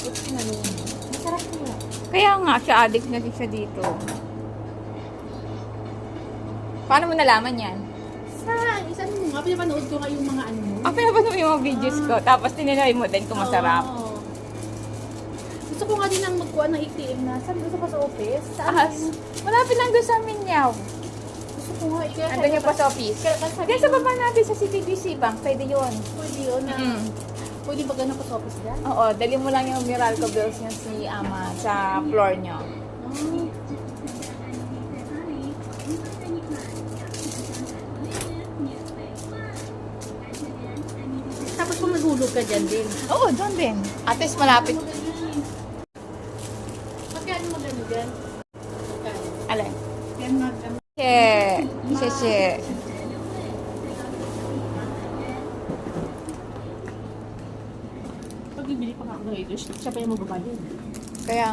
Masarap niya. Kaya nga, siya addict na siya dito. Paano mo nalaman yan? Isa mo nga, pinapanood ko nga yung mga ano mo. Pinapanood mo yung mga videos ko, tapos tinilay mo din kung masarap. Oo. Gusto ko nga din ang magkuha ng ATM na. Saan gusto pa sa office? Saan Ah, yun? malapit lang doon sa Minyaw. Gusto ko nga. Andun yung post office. Diyan sa baba natin sa CTBC Bank, pwede yun. Pwede yun na. Pwede ba ganun pa sa office dyan? Oo, dali mo lang yung Meralco bills niya si Ama sa floor niyo. Tapos kung naghulog ka dyan din. Oo, doon din. At least malapit. Magkano magano dyan? Magkano? Alin? Yan magano. She. Pag bibili pa nga ako ng ito, siya pa yung magbabayad. Kaya